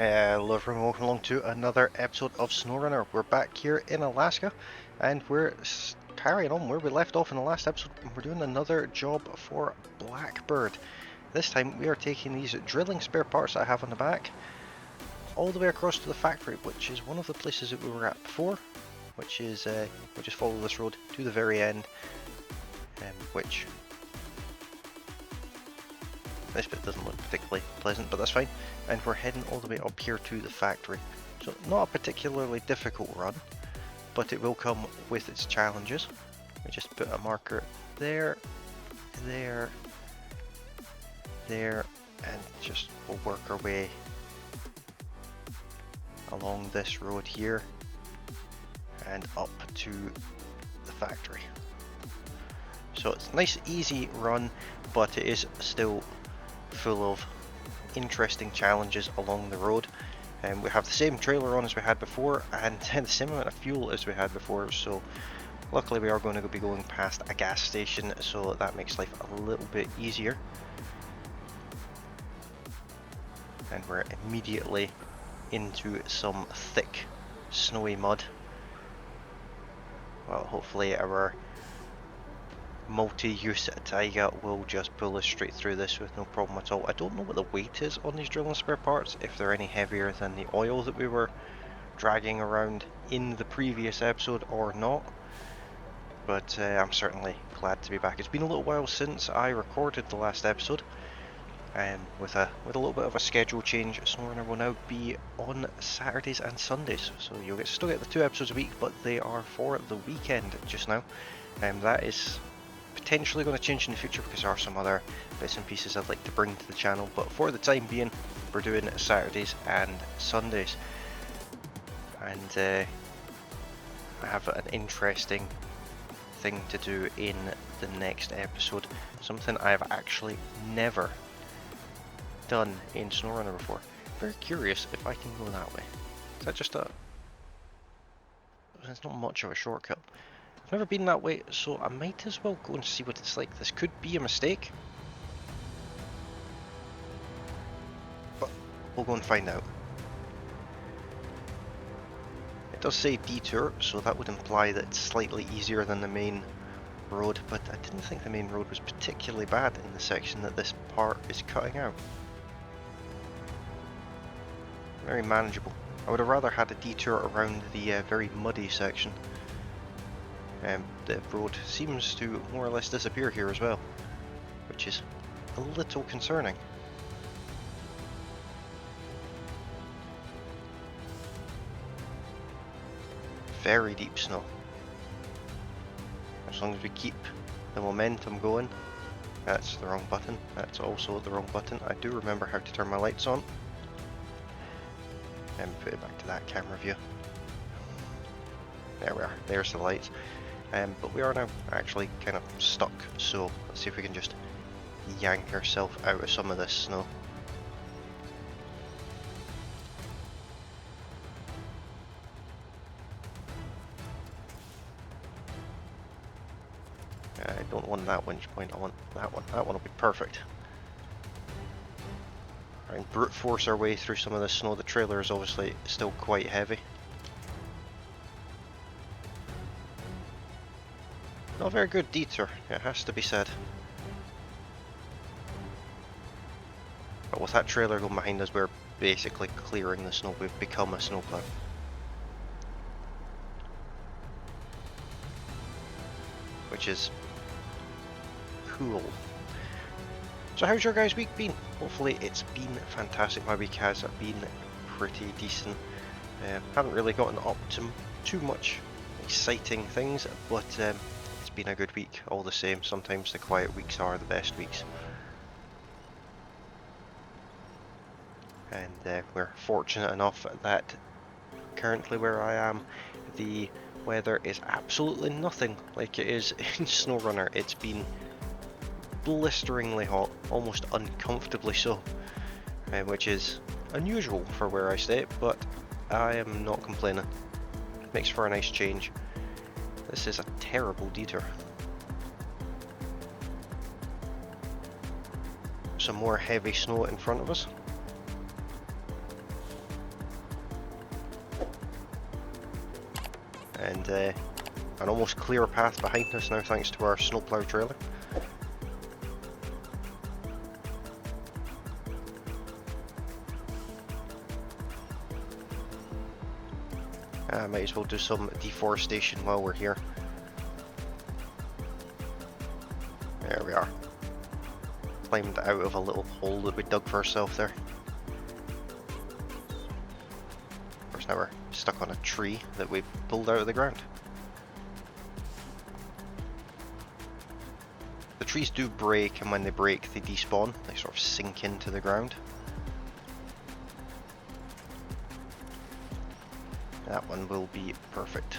Hello everyone, welcome along to another episode of SnowRunner. We're back here in Alaska and we're carrying on where we left off in the last episode. We're doing another job for Blackbird. This time we are taking these drilling spare parts that I have on the back all the way across to the factory, which is one of the places that we were at before, which is, we'll just follow this road to the very end, which this bit doesn't look particularly pleasant, but that's fine. And we're heading all the way up here to the factory. So not a particularly difficult run, but it will come with its challenges. We just put a marker there, there, there, and just we'll work our way along this road here and up to the factory. So it's a nice easy run, but it is still full of interesting challenges along the road. And we have the same trailer on as we had before and the same amount of fuel as we had before, so luckily we are going to be going past a gas station, so that makes life a little bit easier. And we're immediately into some thick snowy mud. Well, hopefully our multi-use Taiga will just pull us straight through this with no problem at all. I don't know what the weight is on these drilling spare parts, if they're any heavier than the oil that we were dragging around in the previous episode or not, but I'm certainly glad to be back. It's been a little while since I recorded the last episode, and with a little bit of a schedule change, SnowRunner will now be on Saturdays and Sundays, so you'll still get the 2 episodes a week, but they are for the weekend just now, and that is potentially going to change in the future because there are some other bits and pieces I'd like to bring to the channel, but for the time being we're doing Saturdays and Sundays. And I have an interesting thing to do in the next episode, something I've actually never done in SnowRunner before. Very curious if I can go that way. Is that just a... It's not much of a shortcut. I've never been that way, so I might as well go and see what it's like. This could be a mistake, but we'll go and find out. It does say detour, so that would imply that it's slightly easier than the main road, but I didn't think the main road was particularly bad in the section that this part is cutting out. Very manageable. I would have rather had a detour around the very muddy section. The road seems to more or less disappear here as well, which is a little concerning. Very deep snow. As long as we keep the momentum going. That's the wrong button. That's also the wrong button. I do remember how to turn my lights on. And put it back to that camera view. There we are. There's the lights. But we are now actually kind of stuck, so let's see if we can just yank ourselves out of some of this snow. I don't want that winch point, I want that one. That one will be perfect. Right, brute force our way through some of this snow. The trailer is obviously still quite heavy. Not a very good detour, it has to be said. But with that trailer going behind us, we're basically clearing the snow. We've become a snowplow. Which is cool. So how's your guys' week been? Hopefully it's been fantastic. My week has been pretty decent. Haven't really gotten up to too much exciting things, but it's been a good week all the same. Sometimes the quiet weeks are the best weeks. And we're fortunate enough that currently where I am, the weather is absolutely nothing like it is in SnowRunner. It's been blisteringly hot, almost uncomfortably so, which is unusual for where I stay, but I am not complaining. It makes for a nice change. This is a terrible detour. Some more heavy snow in front of us. and an almost clear path behind us now thanks to our snowplow trailer. Might as well do some deforestation while we're here. There we are. Climbed out of a little hole that we dug for ourselves there. Of course, now we're stuck on a tree that we pulled out of the ground. The trees do break, and when they break, they despawn. They sort of sink into the ground. That one will be perfect.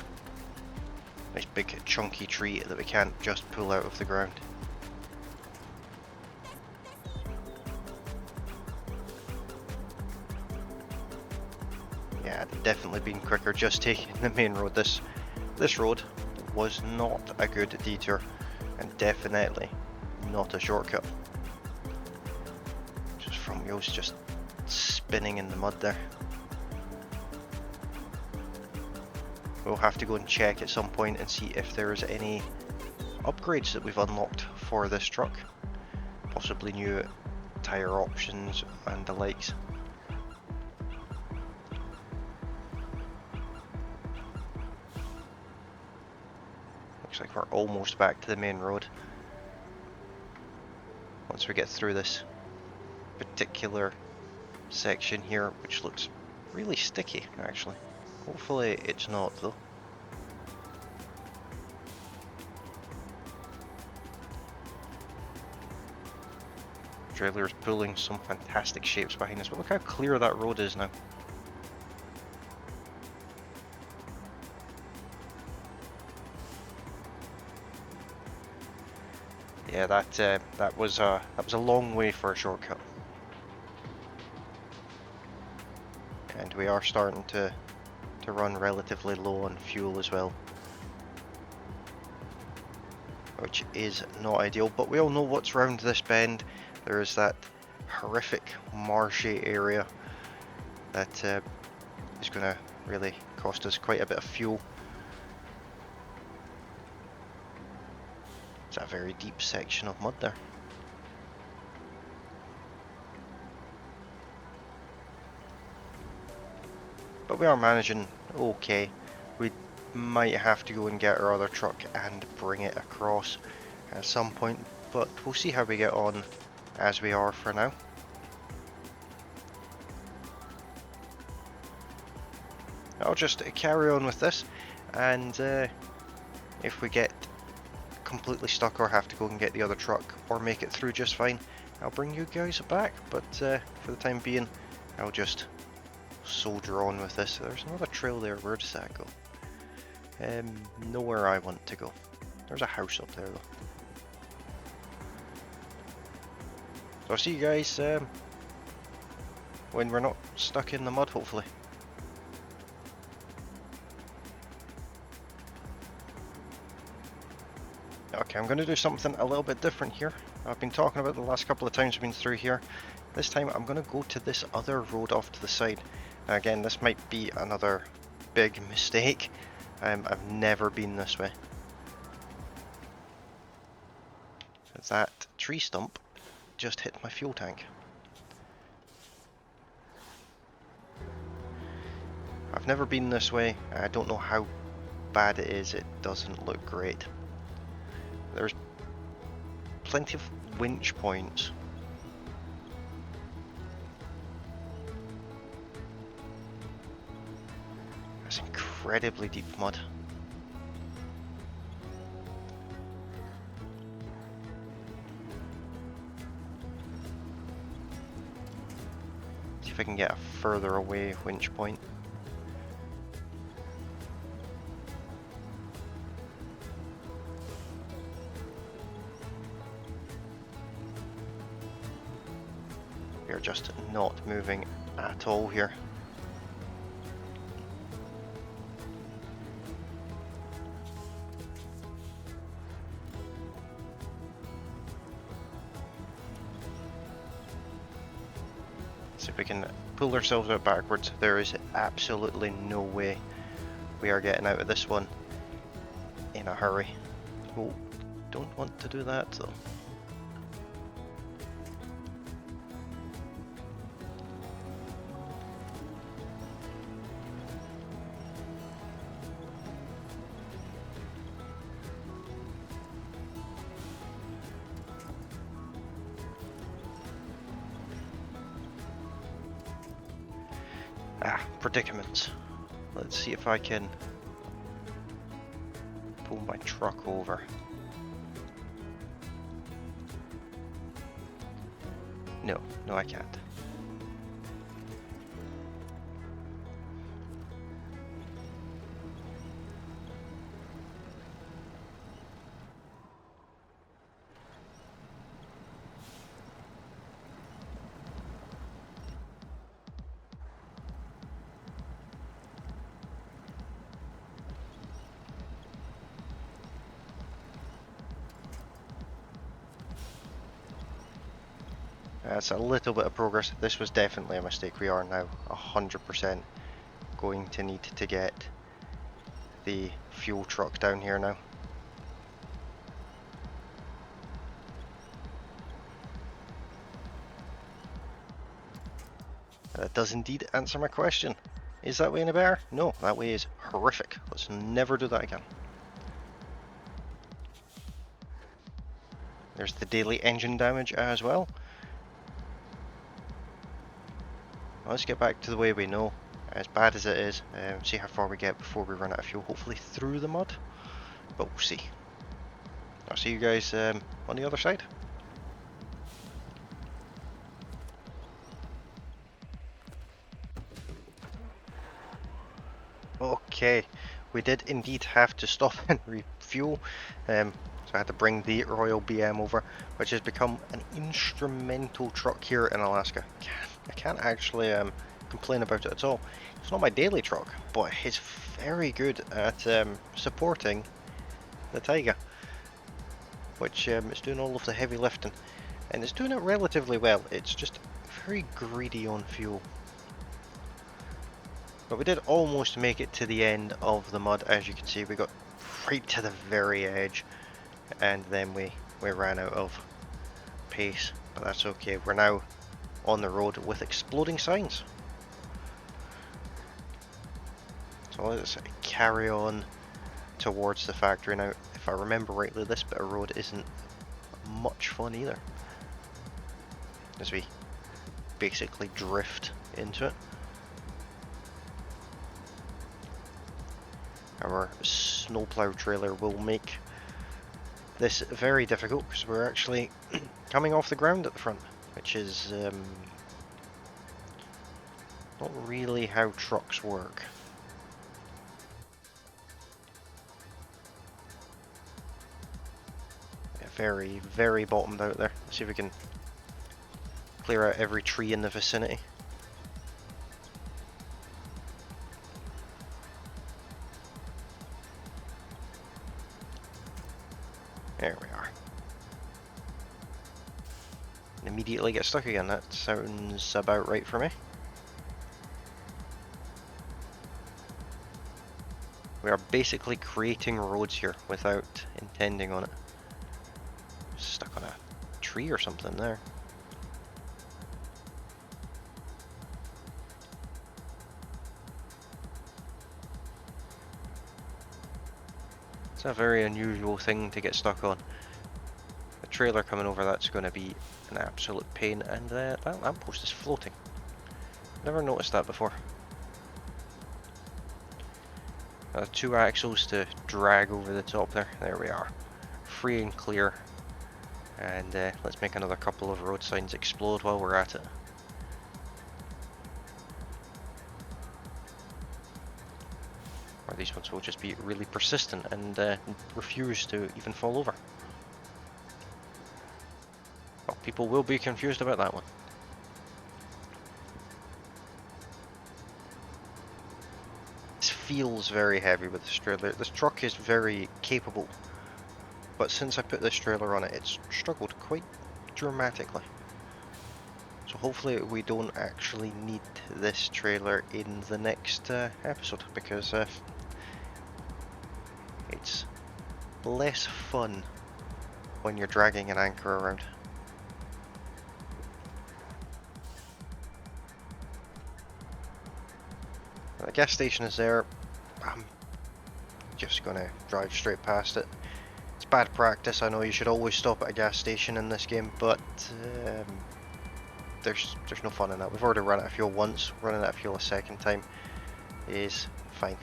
Nice big chunky tree that we can't just pull out of the ground. Yeah, it'd definitely been quicker just taking the main road. This road was not a good detour, and definitely not a shortcut. Just front wheels just spinning in the mud there. We'll have to go and check at some point and see if there's any upgrades that we've unlocked for this truck. Possibly new tyre options and the likes. Looks like we're almost back to the main road. Once we get through this particular section here, which looks really sticky actually. Hopefully it's not though. Trailer's pulling some fantastic shapes behind us, but look how clear that road is now. Yeah, that was a long way for a shortcut. And we are starting to run relatively low on fuel as well, which is not ideal, but we all know what's round this bend. There is that horrific marshy area that is going to really cost us quite a bit of fuel. It's a very deep section of mud there. But we are managing okay. We might have to go and get our other truck and bring it across at some point, but we'll see how we get on as we are for now. I'll just carry on with this, and if we get completely stuck or have to go and get the other truck or make it through just fine, I'll bring you guys back, but for the time being I'll just soldier on with this. There's another trail there. Where does that go? Nowhere I want to go. There's a house up there though. So I'll see you guys when we're not stuck in the mud, hopefully. Okay, I'm going to do something a little bit different here. I've been talking about the last couple of times I've been through here. This time I'm going to go to this other road off to the side. Now again, this might be another big mistake. I've never been this way. So that tree stump just hit my fuel tank. I've never been this way. I don't know how bad it is. It doesn't look great. There's plenty of winch points. That's incredibly deep mud. See if I can get a further away winch point. We're just not moving at all here. See if we can pull ourselves out backwards. There is absolutely no way we are getting out of this one in a hurry. Oh, don't want to do that though. Predicaments. Let's see if I can pull my truck over. No, I can't. That's a little bit of progress. This was definitely a mistake. We are now 100% going to need to get the fuel truck down here now. That does indeed answer my question. Is that way any better? No, that way is horrific. Let's never do that again. There's the daily engine damage as well. Let's get back to the way we know, as bad as it is, see how far we get before we run out of fuel, hopefully through the mud, but we'll see. I'll see you guys on the other side. Okay, we did indeed have to stop and refuel, so I had to bring the Royal BM over, which has become an instrumental truck here in Alaska. I can't actually complain about it at all. It's not my daily truck, but it's very good at supporting the Taiga, which is doing all of the heavy lifting, and it's doing it relatively well. It's just very greedy on fuel. But we did almost make it to the end of the mud. As you can see, we got right to the very edge, and then we ran out of pace, but that's okay. We're now on the road with exploding signs. So let's carry on towards the factory now. If I remember rightly, this bit of road isn't much fun either, as we basically drift into it. Our snowplow trailer will make this very difficult because we're actually coming off the ground at the front, which is not really how trucks work. Yeah, very bottomed out there. Let's see if we can clear out every tree in the vicinity. There we are. And immediately get stuck again. That sounds about right for me. We are basically creating roads here without intending on it. Stuck on a tree or something there. It's a very unusual thing to get stuck on. A trailer coming over, that's going to be an absolute pain, and that lamppost is floating. Never noticed that before. 2 axles to drag over the top there. There we are. Free and clear. And let's make another couple of road signs explode while we're at it. Or these ones will just be really persistent and refuse to even fall over. Well, people will be confused about that one. This feels very heavy with this trailer. This truck is very capable, but since I put this trailer on it, it's struggled quite dramatically. So hopefully we don't actually need this trailer in the next episode, because it's less fun when you're dragging an anchor around. The gas station is there. I'm just gonna drive straight past it. It's bad practice, I know you should always stop at a gas station in this game, but there's no fun in that. We've already run out of fuel once, running out of fuel a second time is fine.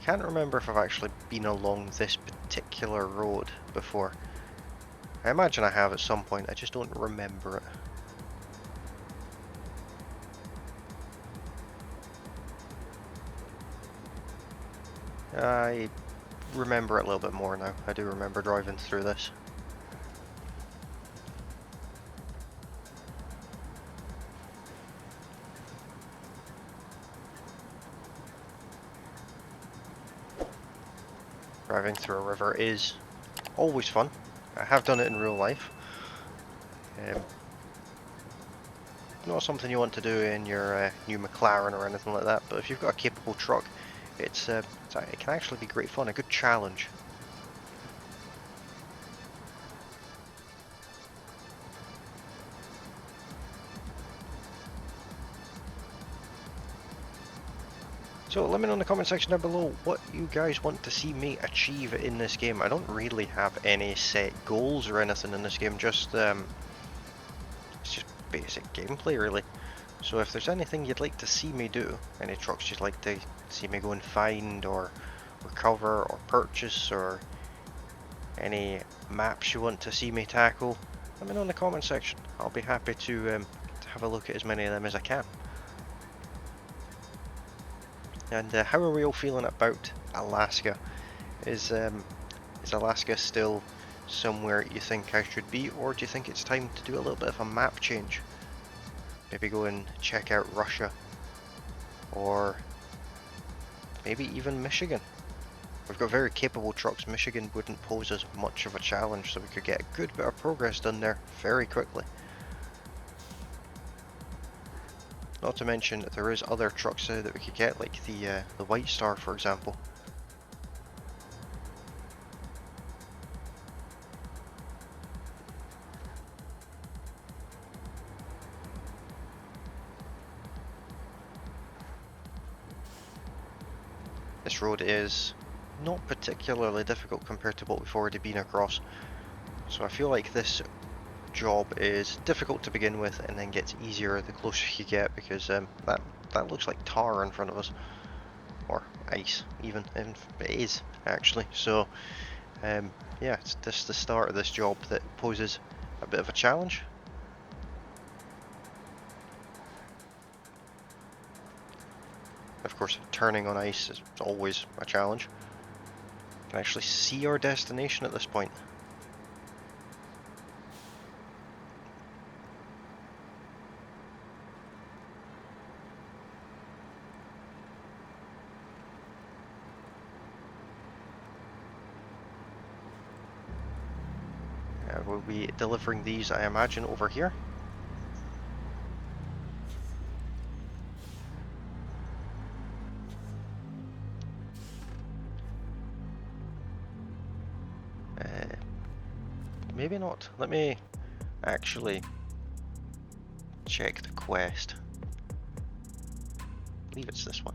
I can't remember if I've actually been along this particular road before. I imagine I have at some point, I just don't remember it. I remember it a little bit more now. I do remember driving through this. Driving through a river is always fun. I have done it in real life. Not something you want to do in your new McLaren or anything like that, but if you've got a capable truck, it can actually be great fun, a good challenge. So let me know in the comment section down below what you guys want to see me achieve in this game. I don't really have any set goals or anything in this game, just it's just basic gameplay really. So if there's anything you'd like to see me do, any trucks you'd like to see me go and find or recover or purchase, or any maps you want to see me tackle, let me know in the comment section. I'll be happy to have a look at as many of them as I can. And how are we all feeling about Alaska? Is Alaska still somewhere you think I should be, or do you think it's time to do a little bit of a map change? Maybe go and check out Russia, or maybe even Michigan. We've got very capable trucks. Michigan wouldn't pose as much of a challenge, so we could get a good bit of progress done there very quickly. Not to mention that there is other trucks that we could get, like the White Star, for example. This road is not particularly difficult compared to what we've already been across, so I feel like this job is difficult to begin with and then gets easier the closer you get, because that looks like tar in front of us, or ice even, and it is actually. So yeah, it's just the start of this job that poses a bit of a challenge. Of course, turning on ice is always a challenge. We can actually see our destination at this point. We'll be delivering these, I imagine, over here. Maybe not. Let me actually check the quest. I believe it's this one.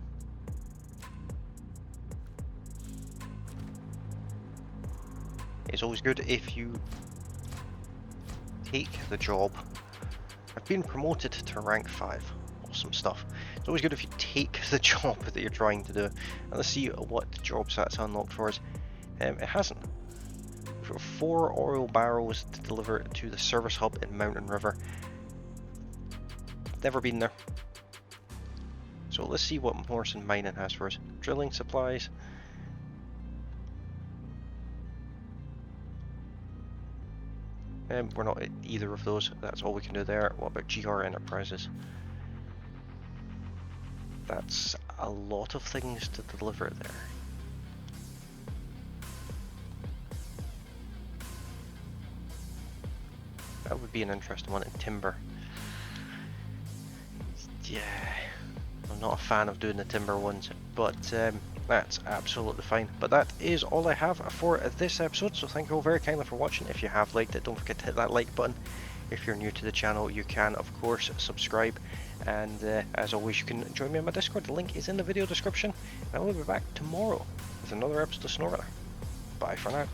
It's always good if you take the job. I've been promoted to rank 5. Awesome stuff. It's always good if you take the job that you're trying to do. And let's see what jobs that's unlocked for us. It hasn't. We've got 4 oil barrels to deliver to the service hub in Mountain River. Never been there. So let's see what Morrison Mining has for us. Drilling supplies. We're not at either of those. That's all we can do there. What about GR Enterprises? That's a lot of things to deliver there. That would be an interesting one in timber. Yeah, I'm not a fan of doing the timber ones, but that's absolutely fine. But that is all I have for this episode, so thank you all very kindly for watching. If you have liked it, don't forget to hit that like button. If you're new to the channel, you can of course subscribe, and as always you can join me on my Discord. The link is in the video description, and I will be back tomorrow with another episode of SnowRunner. Bye for now.